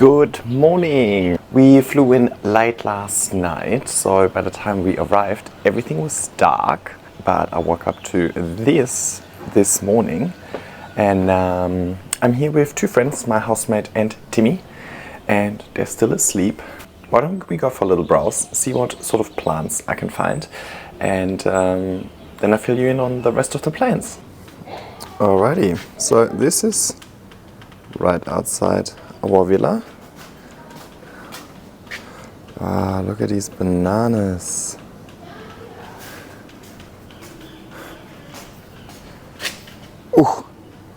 Good morning! We flew in late last night, so by the time we arrived everything was dark, but I woke up to this morning, and I'm here with two friends, my housemate and Timmy, and they're still asleep. Why don't we go for a little browse, see what sort of plants I can find, and then I fill you in on the rest of the plans. Alrighty, so this is right outside our villa. Ah, look at these bananas. Ooh,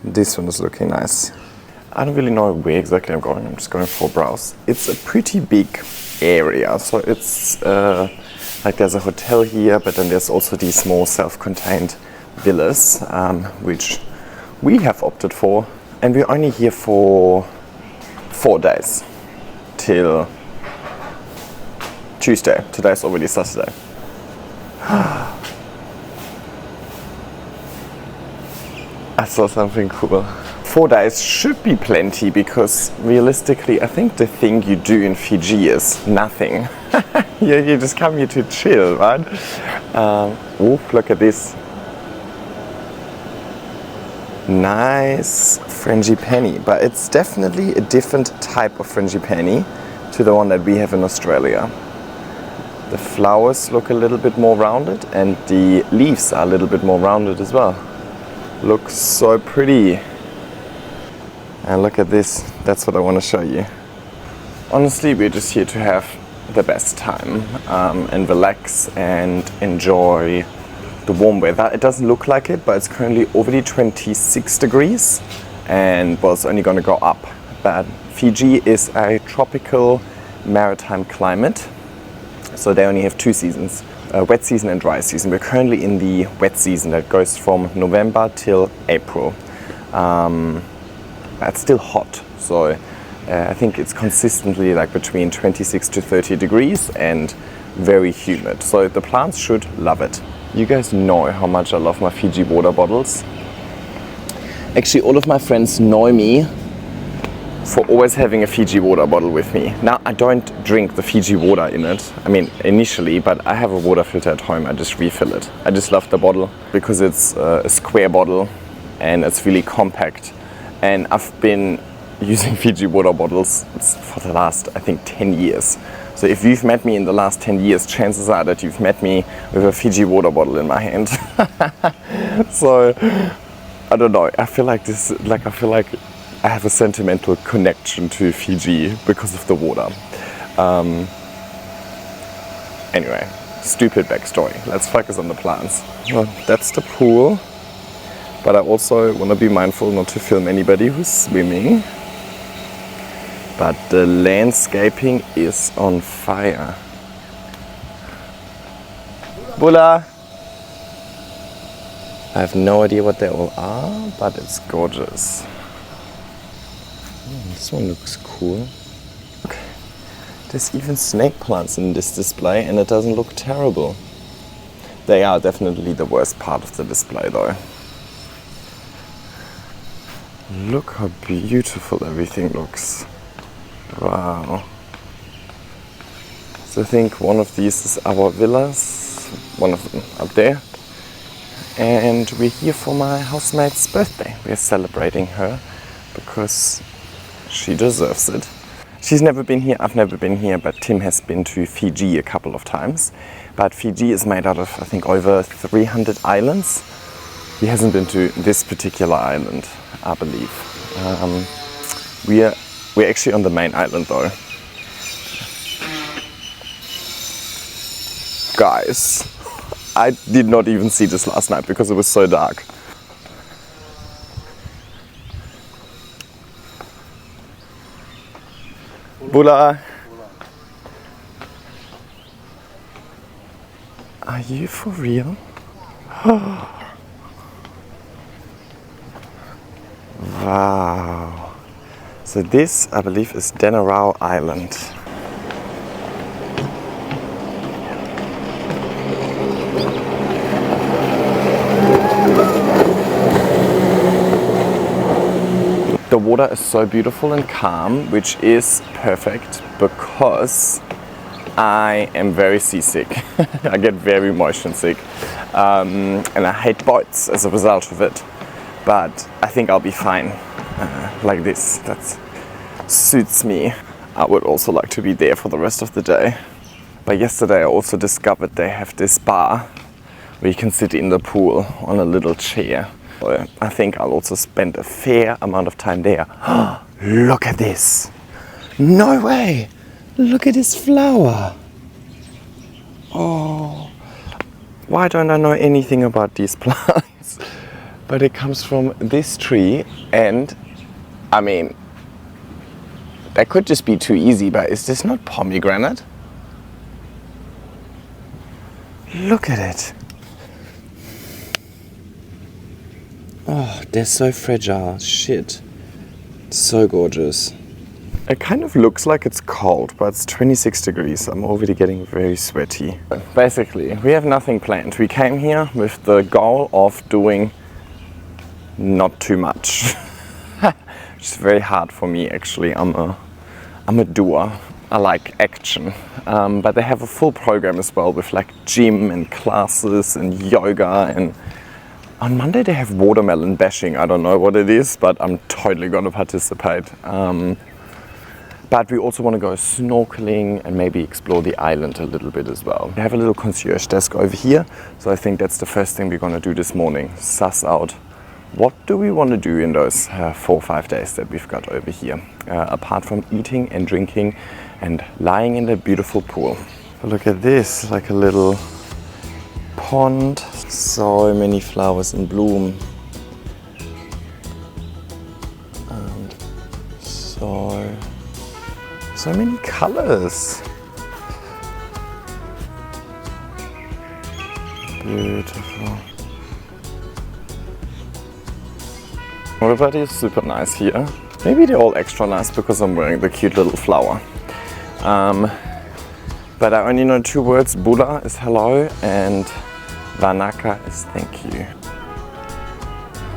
this one is looking nice. I don't really know where exactly I'm going. I'm just going for a browse. It's a pretty big area, so it's like there's a hotel here, but then there's also these small self-contained villas, which we have opted for, and we're only here for 4 days till Tuesday. Today's already Saturday. I saw something cool. 4 days should be plenty because realistically I think the thing you do in Fiji is nothing. You just come here to chill, right? Oh, look at this. Nice frangipani, but it's definitely a different type of frangipani to the one that we have in Australia. The flowers look a little bit more rounded and the leaves are a little bit more rounded as well. Looks so pretty. And look at this, that's what I want to show you. Honestly, we're just here to have the best time and relax and enjoy the warm weather. It doesn't look like it, but it's currently already 26 degrees and well, it's only going to go up. But Fiji is a tropical maritime climate, so they only have 2 seasons, wet season and dry season. We're currently in the wet season that goes from November till April. It's still hot, so I think it's consistently like between 26 to 30 degrees and very humid, so the plants should love it. You guys know how much I love my Fiji water bottles. Actually, all of my friends know me for always having a Fiji water bottle with me. Now, I don't drink the Fiji water in it. I mean, initially, but I have a water filter at home. I just refill it. I just love the bottle because it's a square bottle and it's really compact. And I've been using Fiji water bottles for the last, I think, 10 years. So if you've met me in the last 10 years, chances are that you've met me with a Fiji water bottle in my hand. So, I don't know, I feel like I have a sentimental connection to Fiji because of the water. Anyway, stupid backstory. Let's focus on the plants. Well, that's the pool, but I also want to be mindful not to film anybody who's swimming. But the landscaping is on fire. Bula! I have no idea what they all are, but it's gorgeous. This one looks cool. Look, there's even snake plants in this display and it doesn't look terrible. They are definitely the worst part of the display though. Look how beautiful everything looks. Wow. So I think one of these is our villas, one of them up there. And we're here for my housemate's birthday. We're celebrating her because she deserves it. She's never been here, I've never been here, but Tim has been to Fiji a couple of times. But Fiji is made out of, I think, over 300 islands. He hasn't been to this particular island, I believe. We're actually on the main island though. Guys, I did not even see this last night because it was so dark. Bula! Are you for real? Wow. So this, I believe, is Denarau Island. The water is so beautiful and calm, which is perfect because I am very seasick. I get very motion sick, and I hate boats as a result of it. But I think I'll be fine like this. That suits me. I would also like to be there for the rest of the day. But yesterday I also discovered they have this bar where you can sit in the pool on a little chair. So I think I'll also spend a fair amount of time there. Look at this! No way! Look at this flower! Oh, why don't I know anything about these plants? But it comes from this tree, and I mean, that could just be too easy, but is this not pomegranate? Look at it! Oh, they're so fragile. Shit. So gorgeous. It kind of looks like it's cold, but it's 26 degrees. I'm already getting very sweaty. Basically, we have nothing planned. We came here with the goal of doing not too much. It's very hard for me, actually. I'm a doer. I like action. But they have a full program as well with like gym and classes and yoga, and on Monday they have watermelon bashing. I don't know what it is, but I'm totally gonna participate. But we also want to go snorkeling and maybe explore the island a little bit as well. We have a little concierge desk over here, so I think that's the first thing we're gonna do this morning. Suss out what do we want to do in those 4 or 5 days that we've got over here, apart from eating and drinking and lying in the beautiful pool. Look at this, like a little pond. So many flowers in bloom. And so many colors. Beautiful. Everybody is super nice here. Maybe they're all extra nice because I'm wearing the cute little flower. But I only know 2 words. Bula is hello and Vanaka is thank you.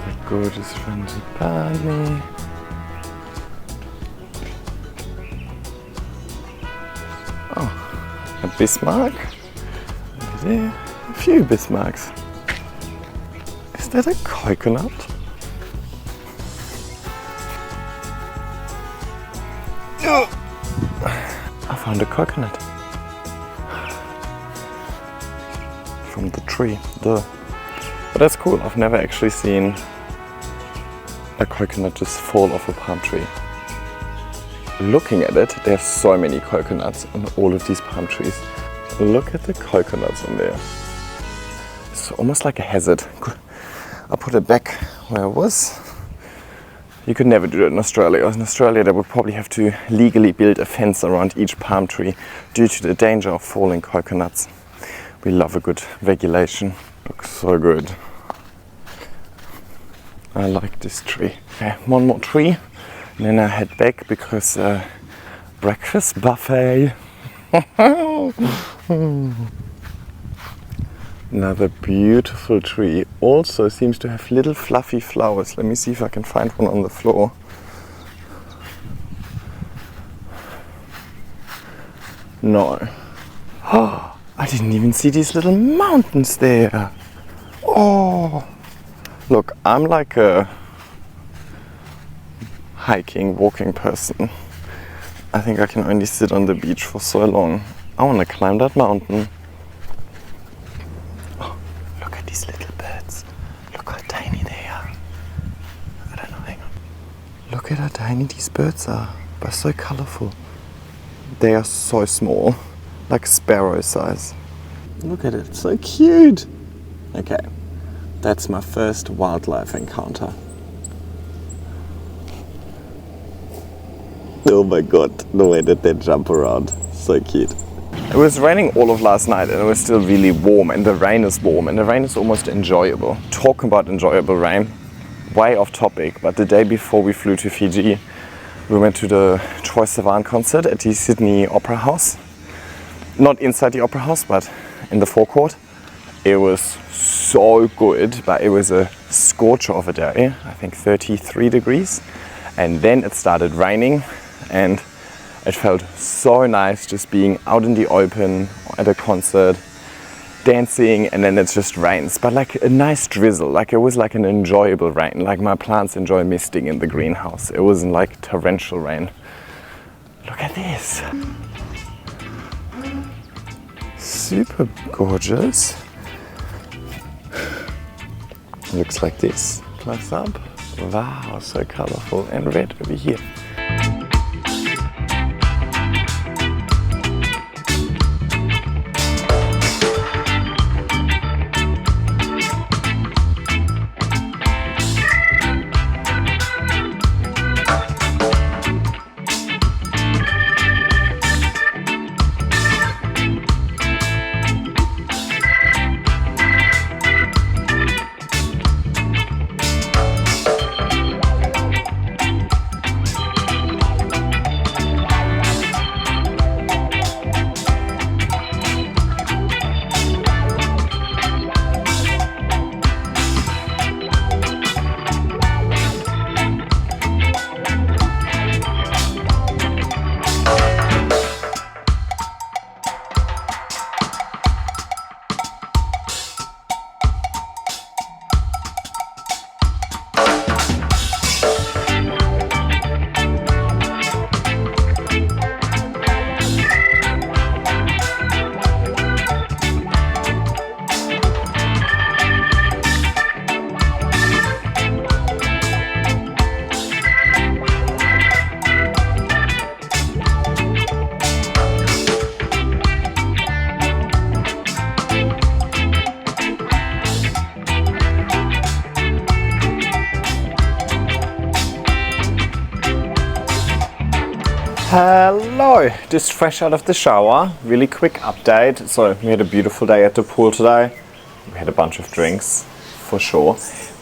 The gorgeous frangipani. Oh, a Bismarck. Over there, a few Bismarcks. Is that a coconut? I found a coconut from the tree. But that's cool. I've never actually seen a coconut just fall off a palm tree. Looking at it, there's so many coconuts on all of these palm trees. Look at the coconuts on there. It's almost like a hazard. I'll put it back where it was. You could never do it in Australia. In Australia, they would probably have to legally build a fence around each palm tree due to the danger of falling coconuts. We love a good regulation. Looks so good. I like this tree. Okay, one more tree, and then I head back because breakfast buffet. Another beautiful tree. Also seems to have little fluffy flowers. Let me see if I can find one on the floor. No. Oh, I didn't even see these little mountains there. Oh, look, I'm like a hiking, walking person. I think I can only sit on the beach for so long. I want to climb that mountain. These little birds. Look how tiny they are. I don't know, hang on. Look at how tiny these birds are, but so colorful. They are so small, like sparrow size. Look at it, so cute. Okay, that's my first wildlife encounter. Oh my god, the way that they jump around, so cute. It was raining all of last night and it was still really warm, and the rain is warm and the rain is almost enjoyable. Talk about enjoyable rain, way off topic, but the day before we flew to Fiji, we went to the Troye Sivan concert at the Sydney Opera House. Not inside the Opera House, but in the forecourt. It was so good, but it was a scorcher of a day, I think 33 degrees. And then it started raining, and it felt so nice just being out in the open at a concert, dancing, and then it just rains, but like a nice drizzle. Like it was like an enjoyable rain. Like my plants enjoy misting in the greenhouse. It wasn't like torrential rain. Look at this. Super gorgeous. Looks like this. Close up. Wow, so colorful and red over here. Hello, just fresh out of the shower. Really quick update. So we had a beautiful day at the pool today. We had a bunch of drinks, for sure.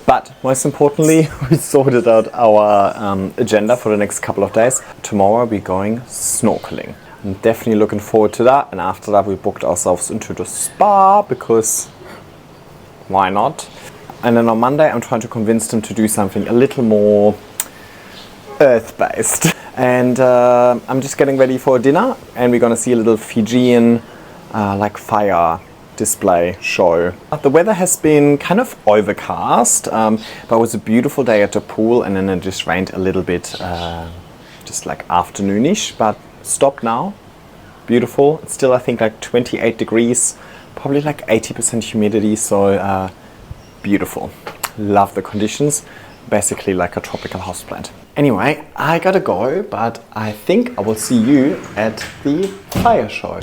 But most importantly, we sorted out our agenda for the next couple of days. Tomorrow we're going snorkeling. I'm definitely looking forward to that. And after that we booked ourselves into the spa because why not? And then on Monday I'm trying to convince them to do something a little more earth-based. And I'm just getting ready for dinner, and we're gonna see a little Fijian like fire display show. The weather has been kind of overcast, but it was a beautiful day at the pool, and then it just rained a little bit, just like afternoonish, but stopped now. Beautiful. It's still I think like 28 degrees, probably like 80% humidity, so beautiful. Love the conditions. Basically like a tropical houseplant. Anyway, I gotta go, but I think I will see you at the fire show.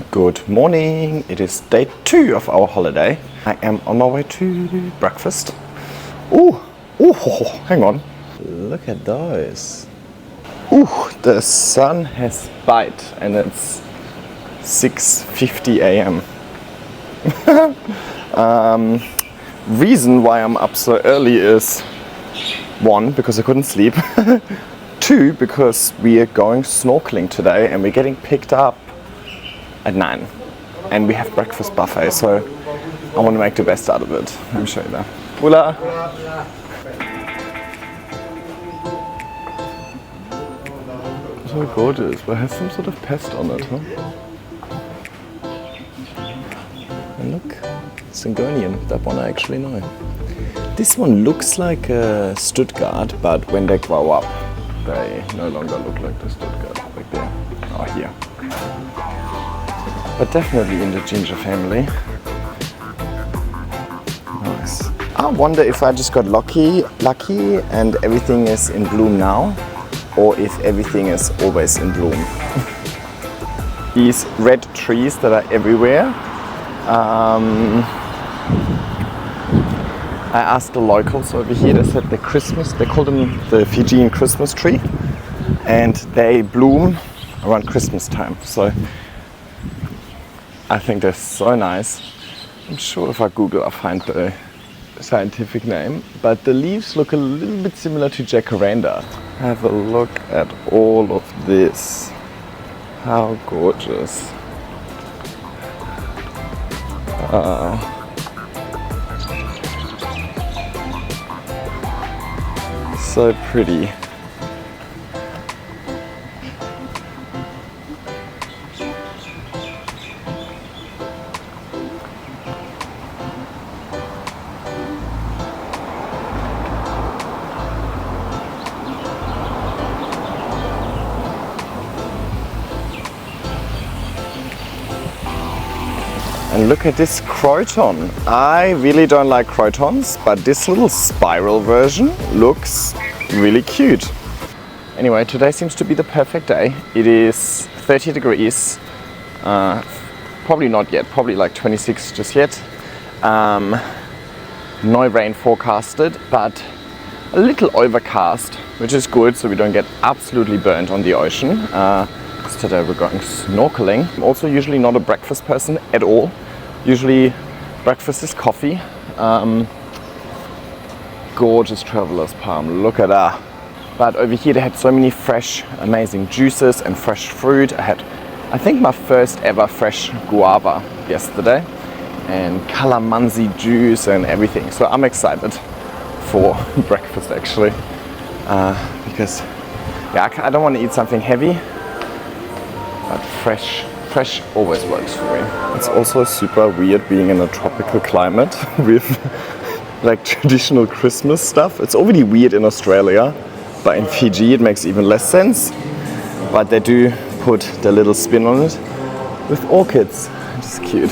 Good morning. It is day 2 of our holiday. I am on my way to breakfast. Ooh, hang on. Look at those. Ooh, the sun has bite and it's 6:50 a.m. Reason why I'm up so early is 1, because I couldn't sleep. 2, because we are going snorkeling today and we're getting picked up at 9 and we have breakfast buffet, so I want to make the best out of it. Let me show you that. Hola! So gorgeous, but it has some sort of pest on it, huh? And look, Syngonian, that one I actually know. This one looks like a Stuttgart, but when they grow up, they no longer look like the Stuttgart, like there. Oh, here. But definitely in the ginger family. Nice. I wonder if I just got lucky and everything is in bloom now, or if everything is always in bloom. These red trees that are everywhere. I asked the locals over here, they said they call them the Fijian Christmas tree, and they bloom around Christmas time. So I think they're so nice. I'm sure if I Google I'll find the scientific name, but the leaves look a little bit similar to jacaranda. Have a look at all of this. How gorgeous. So pretty. And look at this croton. I really don't like crotons, but this little spiral version looks really cute. Anyway, today seems to be the perfect day. It is 30 degrees. Probably not yet, probably like 26 just yet. No rain forecasted, but a little overcast, which is good so we don't get absolutely burnt on the ocean. Because today we're going snorkeling. I'm also usually not a breakfast person at all. Usually breakfast is coffee. Gorgeous traveler's palm, look at that. But over here they had so many fresh, amazing juices and fresh fruit. I had, I think, my first ever fresh guava yesterday, and calamansi juice and everything. So I'm excited for breakfast actually, because yeah, I don't want to eat something heavy, but fresh always works for me. It's also super weird being in a tropical climate with like traditional Christmas stuff. It's already weird in Australia, but in Fiji it makes even less sense. But they do put the little spin on it with orchids, which is cute.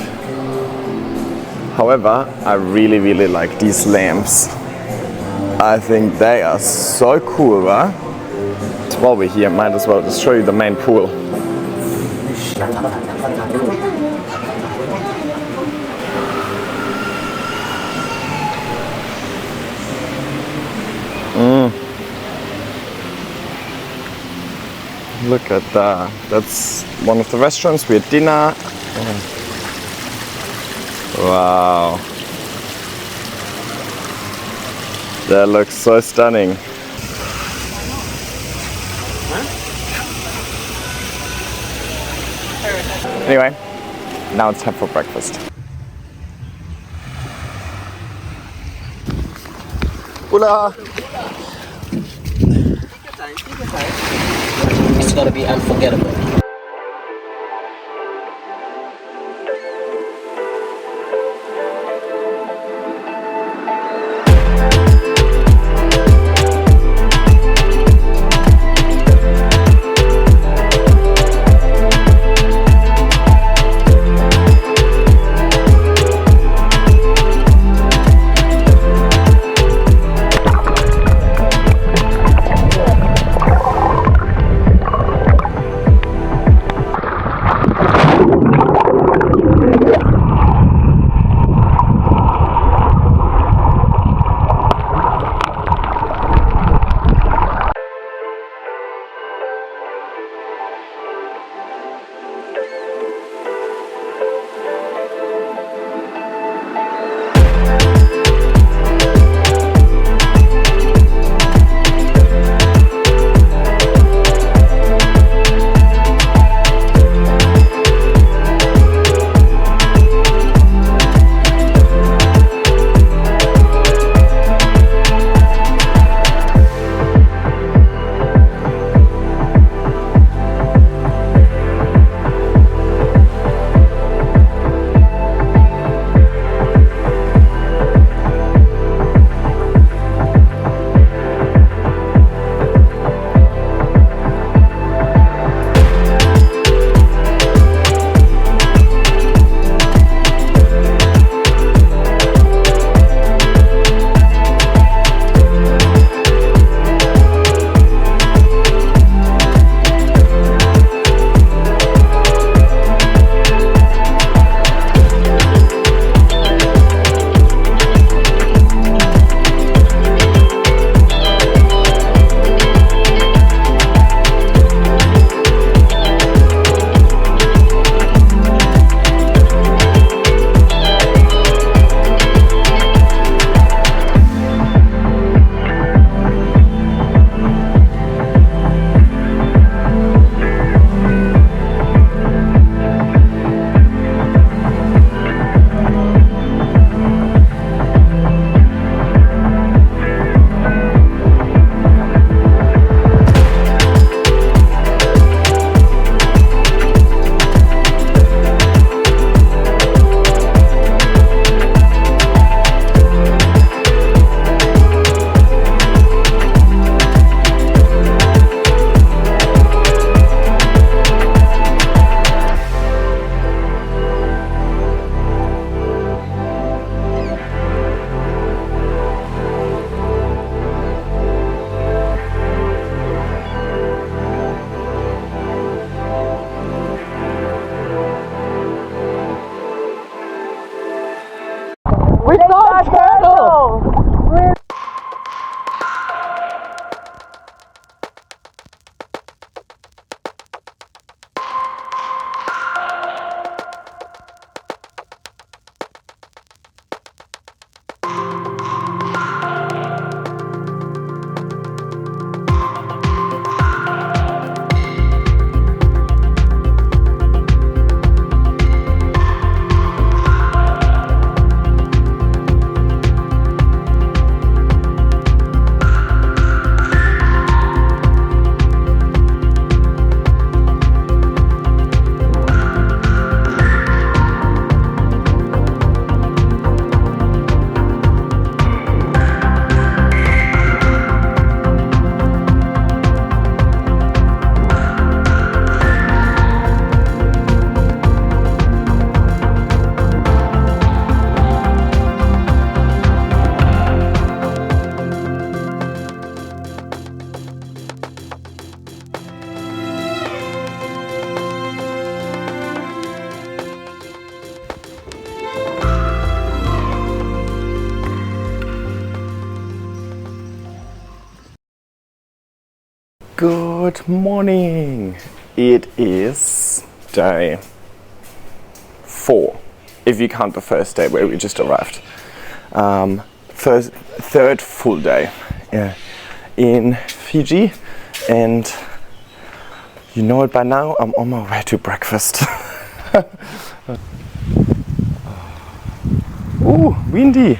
However, I really like these lamps. I think they are so cool, right? While we're here, might as well just show you the main pool. Look at that. That's one of the restaurants. We had dinner. Wow. That looks so stunning. Anyway, now it's time for breakfast. Hola! It's gonna be unforgettable. Good morning. It is day 4, if you count the first day where we just arrived. Third full day in Fiji, and you know it by now, I'm on my way to breakfast. Ooh, windy.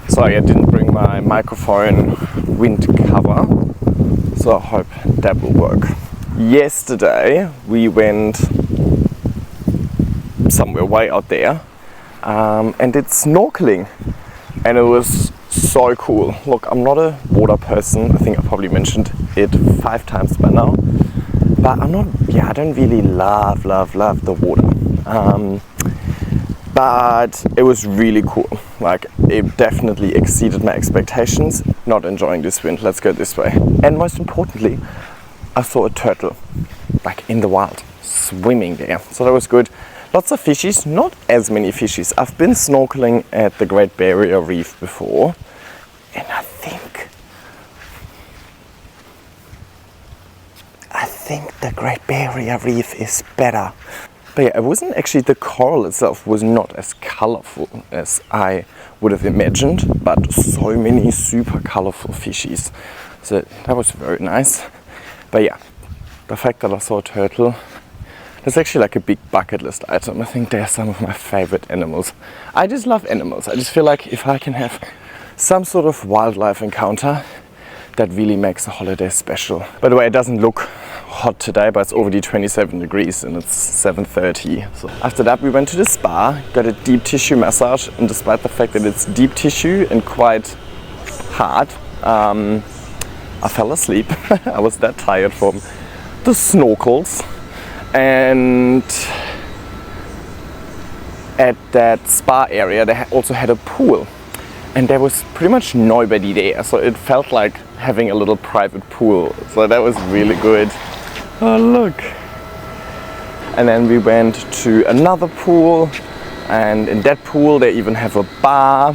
Sorry, I didn't bring my microphone wind cover, so I hope that will work. Yesterday we went somewhere way out there and did snorkeling, and it was so cool. Look, I'm not a water person. I think I probably mentioned it 5 times by now, but I don't really love the water. But it was really cool. Like, it definitely exceeded my expectations. Not enjoying this wind, let's go this way. And most importantly, I saw a turtle, like in the wild, swimming there. So that was good. Lots of fishies, not as many fishies. I've been snorkeling at the Great Barrier Reef before, and I think the Great Barrier Reef is better. But yeah, it wasn't actually, the coral itself was not as colorful as I would have imagined, but so many super colorful fishies. So that was very nice. But yeah, the fact that I saw a turtle, that's actually like a big bucket list item. I think they're some of my favorite animals. I just love animals. I just feel like if I can have some sort of wildlife encounter, that really makes a holiday special. By the way, it doesn't look hot today, but it's already 27 degrees and it's 7:30. So after that we went to the spa, got a deep tissue massage, and despite the fact that it's deep tissue and quite hard, I fell asleep. I was that tired from the snorkels. And at that spa area they also had a pool, and there was pretty much nobody there, so it felt like having a little private pool. So that was really good. Oh look. And then we went to another pool, and in that pool they even have a bar.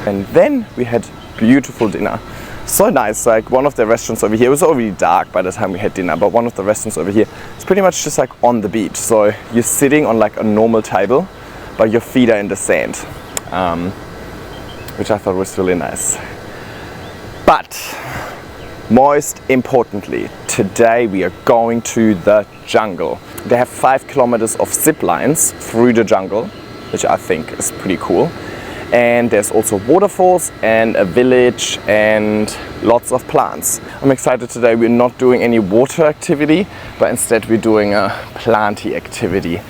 And then we had beautiful dinner. So nice. Like, one of the restaurants over here, it was already dark by the time we had dinner, but one of the restaurants over here, it's pretty much just like on the beach. So you're sitting on like a normal table, but your feet are in the sand, which I thought was really nice. But most importantly, today we are going to the jungle. They have 5 kilometers of zip lines through the jungle, which I think is pretty cool. And there's also waterfalls and a village and lots of plants. I'm excited today. We're not doing any water activity, but instead we're doing a planty activity,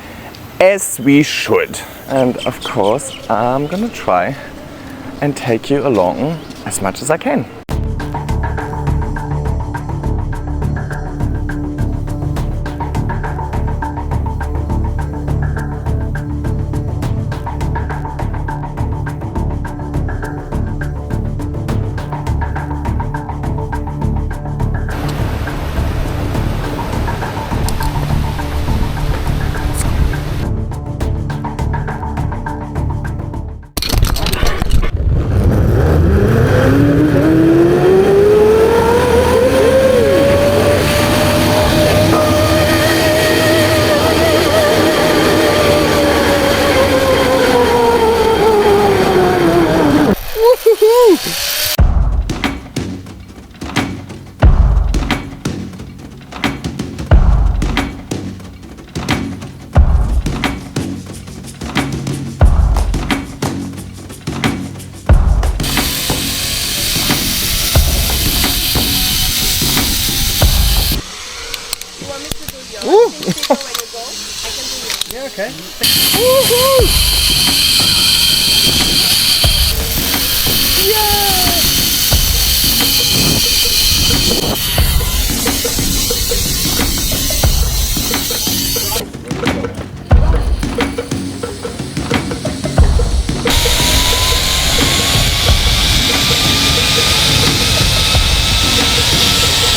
as we should. And of course, I'm gonna try and take you along as much as I can. Yeah, okay. Woohoo! Yeah!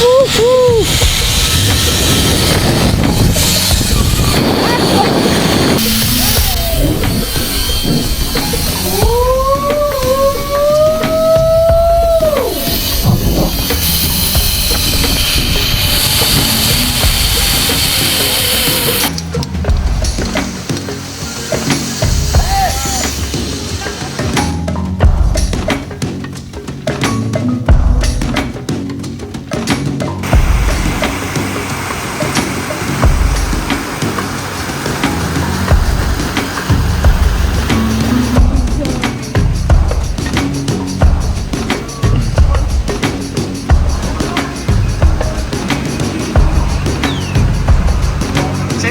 Woohoo!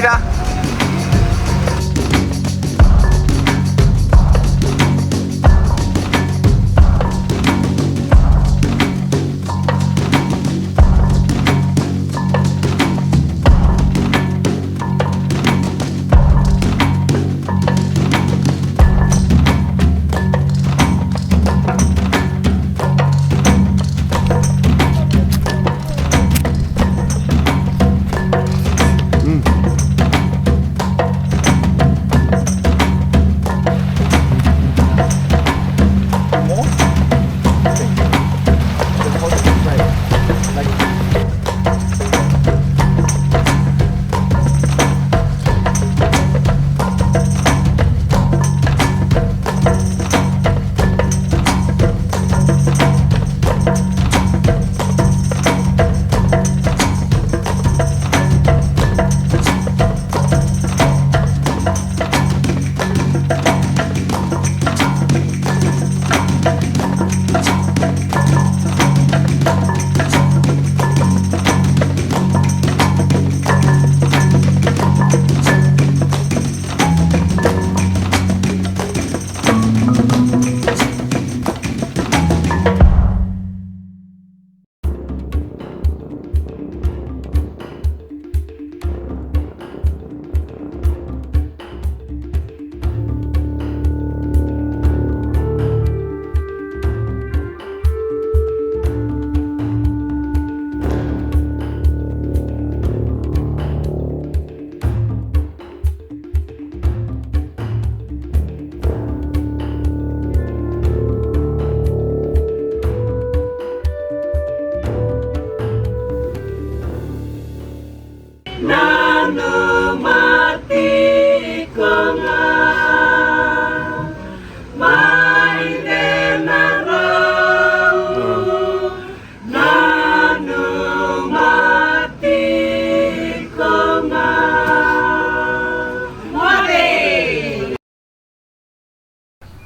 Peter.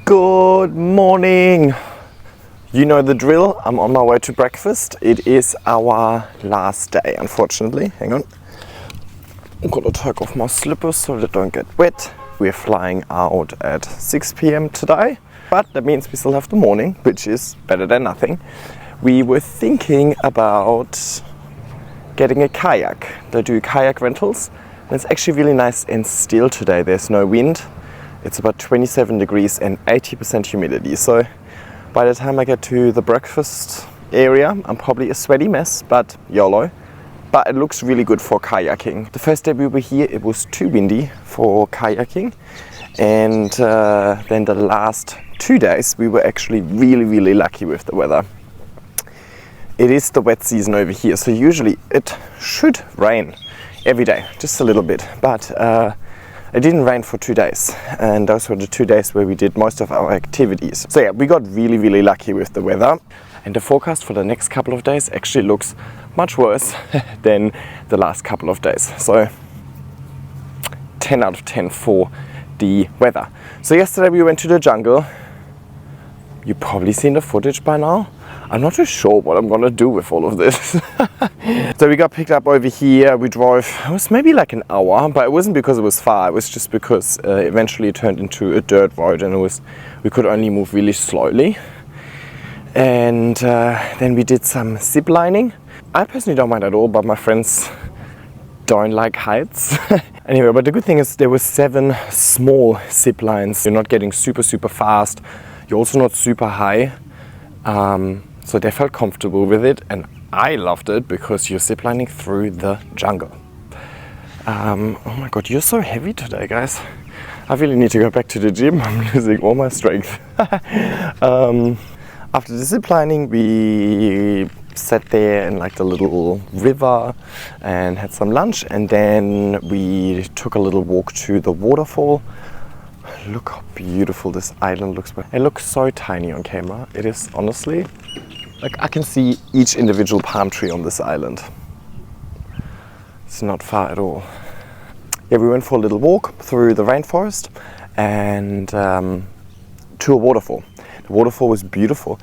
Good morning. You know the drill. I'm on my way to breakfast. It is our last day, unfortunately. Hang on. I'm gonna take off my slippers so they don't get wet. We're flying out at 6 p.m. today, but that means we still have the morning, which is better than nothing. We were thinking about getting a kayak. They do kayak rentals, and it's actually really nice and still today. There's no wind. It's about 27 degrees and 80% humidity. So by the time I get to the breakfast area, I'm probably a sweaty mess, but YOLO. But it looks really good for kayaking. The first day we were here, it was too windy for kayaking. And then the last 2 days, we were actually really lucky with the weather. It is the wet season over here, so usually it should rain every day, just a little bit. But it didn't rain for 2 days, and those were the 2 days where we did most of our activities. So yeah, we got really lucky with the weather. And the forecast for the next couple of days actually looks much worse than the last couple of days. So 10 out of 10 for the weather. So yesterday we went to the jungle. You've probably seen the footage by now. I'm not too sure what I'm gonna do with all of this. So we got picked up over here. We drove, it was maybe like an hour, but it wasn't because it was far. It was just because eventually it turned into a dirt road, and we could only move really slowly. And then we did some zip lining. I personally don't mind at all, but my friends don't like heights. Anyway, but the good thing is there were 7 small zip lines. You're not getting super fast. You're also not super high. So they felt comfortable with it, and I loved it because you're ziplining through the jungle. Oh my god, you're so heavy today, guys. I really need to go back to the gym. I'm losing all my strength. After the ziplining, we sat there in like the little river and had some lunch, and then we took a little walk to the waterfall. Look how beautiful this island looks. It looks so tiny on camera. It is honestly, like I can see each individual palm tree on this island. It's not far at all. Yeah, we went for a little walk through the rainforest and to a waterfall. The waterfall was beautiful.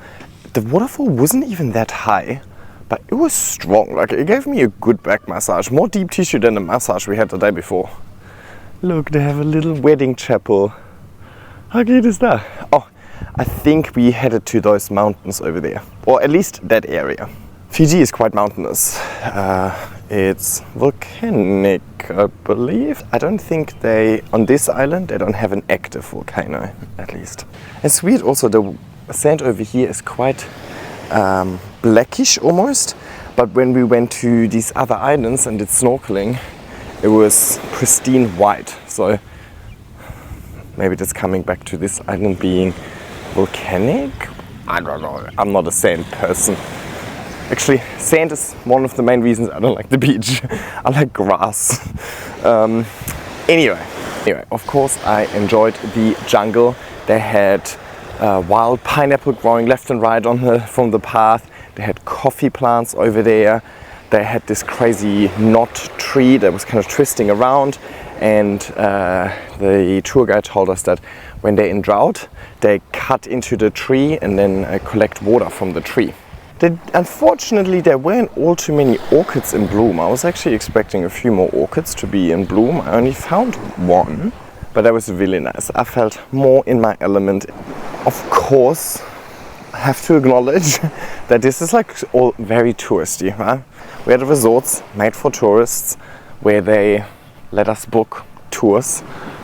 The waterfall wasn't even that high, but it was strong. Like it gave me a good back massage, more deep tissue than the massage we had the day before. Look, they have a little wedding chapel. How cute is that? Oh, I think we headed to those mountains over there, or at least that area. Fiji is quite mountainous. It's volcanic, I believe. I don't think on this island, they don't have an active volcano, at least. It's weird also, the sand over here is quite blackish almost, but when we went to these other islands and did snorkeling, it was pristine white. So maybe that's coming back to this island being volcanic? I don't know, I'm not a sand person. Actually, sand is one of the main reasons I don't like the beach. I like grass. Anyway, of course I enjoyed the jungle. They had wild pineapple growing left and right from the path. They had coffee plants over there. They had this crazy knot tree that was kind of twisting around, and the tour guide told us that when they're in drought, they cut into the tree and then collect water from the tree. Unfortunately, there weren't all too many orchids in bloom. I was actually expecting a few more orchids to be in bloom. I only found one, but that was really nice. I felt more in my element. Of course, I have to acknowledge that this is like all very touristy, right? We had resorts made for tourists where they let us book tours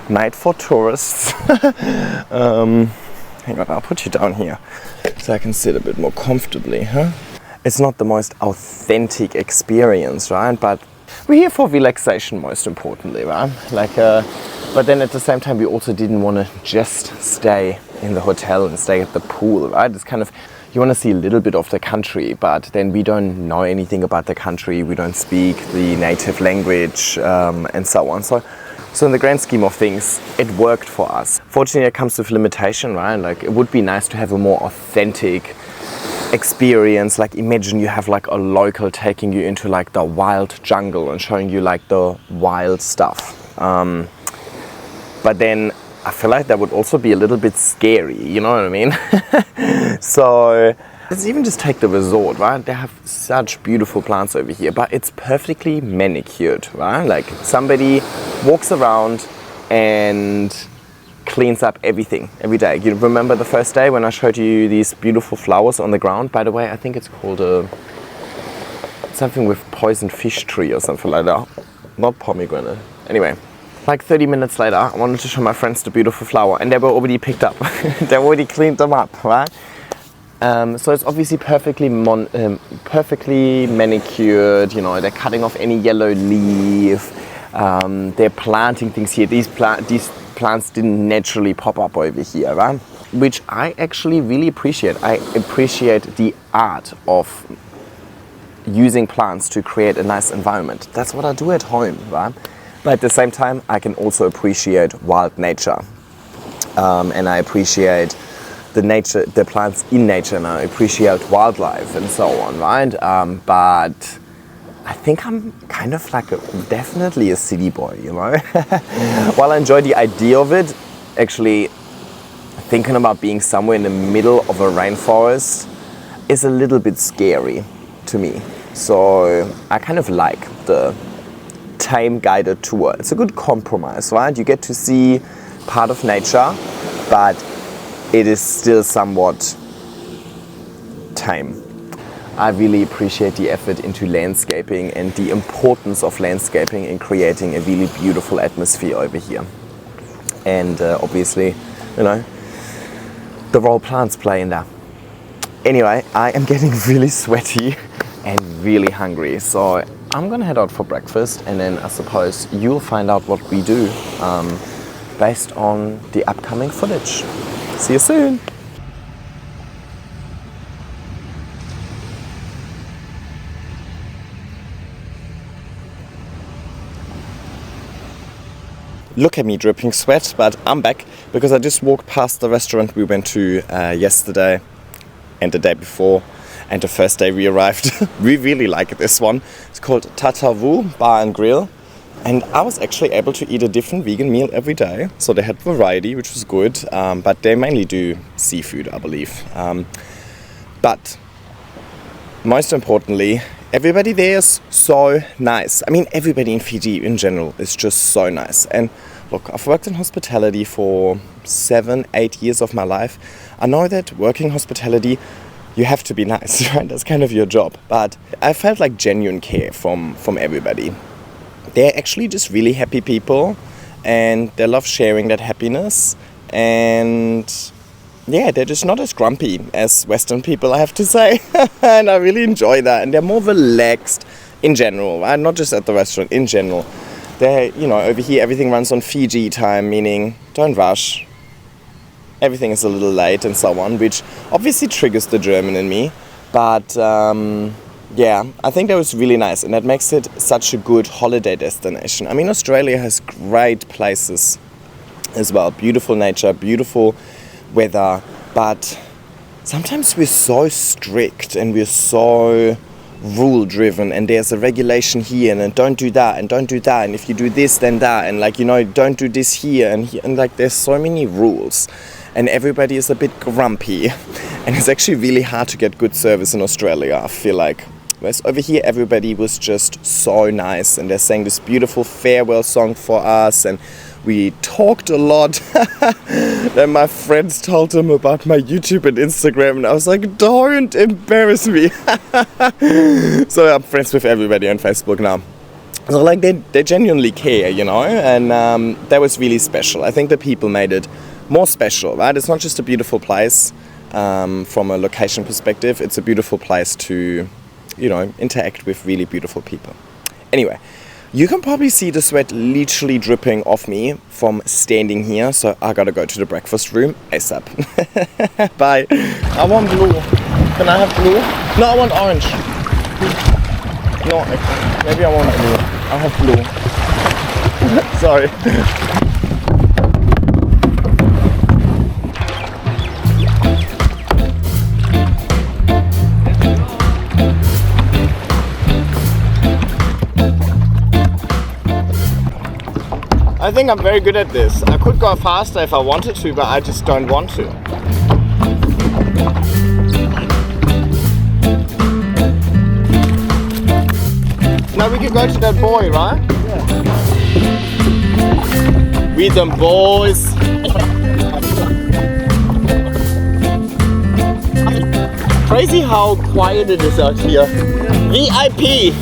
made for tourists. Hang on, I'll put you down here so I can sit a bit more comfortably, huh? It's not the most authentic experience, right? But we're here for relaxation, most importantly, right? But then at the same time, we also didn't want to just stay in the hotel and stay at the pool, right? It's kind of, you want to see a little bit of the country, but then we don't know anything about the country. We don't speak the native language and so on. So in the grand scheme of things, it worked for us. Fortunately, it comes with limitation, right? Like, it would be nice to have a more authentic experience. Like, imagine you have like a local taking you into like the wild jungle and showing you like the wild stuff. But then I feel like that would also be a little bit scary, you know what I mean? So let's even just take the resort, right? They have such beautiful plants over here, but it's perfectly manicured, right? Like, somebody walks around and cleans up everything every day. You remember the first day when I showed you these beautiful flowers on the ground? By the way, I think it's called something with poison fish tree or something like that. Not pomegranate. Anyway, like 30 minutes later, I wanted to show my friends the beautiful flower, and they were already picked up. They already cleaned them up, right? So it's obviously perfectly manicured. You know, they're cutting off any yellow leaf. They're planting things here. These plants didn't naturally pop up over here, right? Which I actually really appreciate. I appreciate the art of using plants to create a nice environment. That's what I do at home, right? But at the same time, I can also appreciate wild nature, and I appreciate the plants in nature, and I appreciate wildlife and so on, right? But I think I'm kind of like definitely a city boy, you know? While I enjoy the idea of it, actually thinking about being somewhere in the middle of a rainforest is a little bit scary to me. So I kind of like the time guided tour. It's a good compromise, right? You get to see part of nature, but it is still somewhat tame. I really appreciate the effort into landscaping and the importance of landscaping in creating a really beautiful atmosphere over here. And obviously, you know, the role plants play in that. Anyway, I am getting really sweaty and really hungry, so I'm gonna head out for breakfast, and then I suppose you'll find out what we do based on the upcoming footage. See you soon! Look at me dripping sweat, but I'm back because I just walked past the restaurant we went to yesterday and the day before, and the first day we arrived. We really like this one. It's called Tatavu Bar and Grill, and I was actually able to eat a different vegan meal every day. So they had variety, which was good, but they mainly do seafood, I believe. But most importantly, everybody there is so nice. I mean, everybody in Fiji in general is just so nice. And Look, I've worked in hospitality for 7-8 years of my life. I know that working hospitality, you have to be nice, right? That's kind of your job. But I felt like genuine care from everybody. They're actually just really happy people, and they love sharing that happiness. And yeah, they're just not as grumpy as Western people, I have to say. And I really enjoy that. And they're more relaxed in general, right? Not just at the restaurant, in general. They're, you know, over here everything runs on Fiji time, meaning don't rush. Everything is a little late and so on, which obviously triggers the German in me. But yeah, I think that was really nice, and that makes it such a good holiday destination. I mean, Australia has great places as well. Beautiful nature, beautiful weather, but sometimes we're so strict and we're so rule driven, and there's a regulation here, and then don't do that, and don't do that, and if you do this then that, and like, you know, don't do this here and here, and like there's so many rules, and everybody is a bit grumpy, and it's actually really hard to get good service in Australia, I feel like. Whereas over here everybody was just so nice, and they're saying this beautiful farewell song for us, and we talked a lot. Then my friends told them about my YouTube and Instagram, and I was like, don't embarrass me. So I'm friends with everybody on Facebook now. So like they genuinely care, you know, and that was really special. I think the people made it more special, right? It's not just a beautiful place from a location perspective. It's a beautiful place to, you know, interact with really beautiful people. Anyway, you can probably see the sweat literally dripping off me from standing here, so I gotta go to the breakfast room ASAP. Bye. I want blue. Can I have blue? No, I want orange. No, maybe I want blue. I have blue. Sorry. I think I'm very good at this. I could go faster if I wanted to, but I just don't want to. Now we can go to that buoy, right? Yeah. We them boys. Crazy how quiet it is out here. VIP.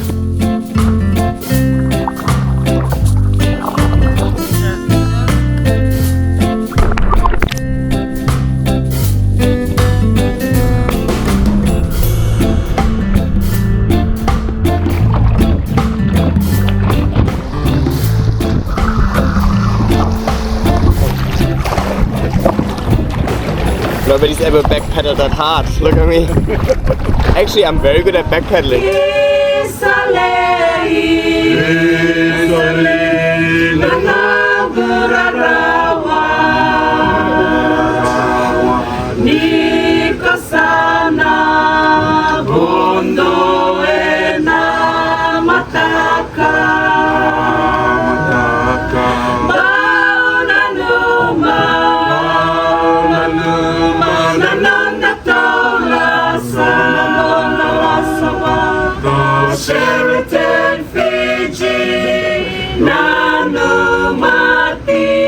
Nobody's ever backpedaled that hard. Look at me. Actually, I'm very good at backpedaling. Sheraton Fiji, Nanu Mati.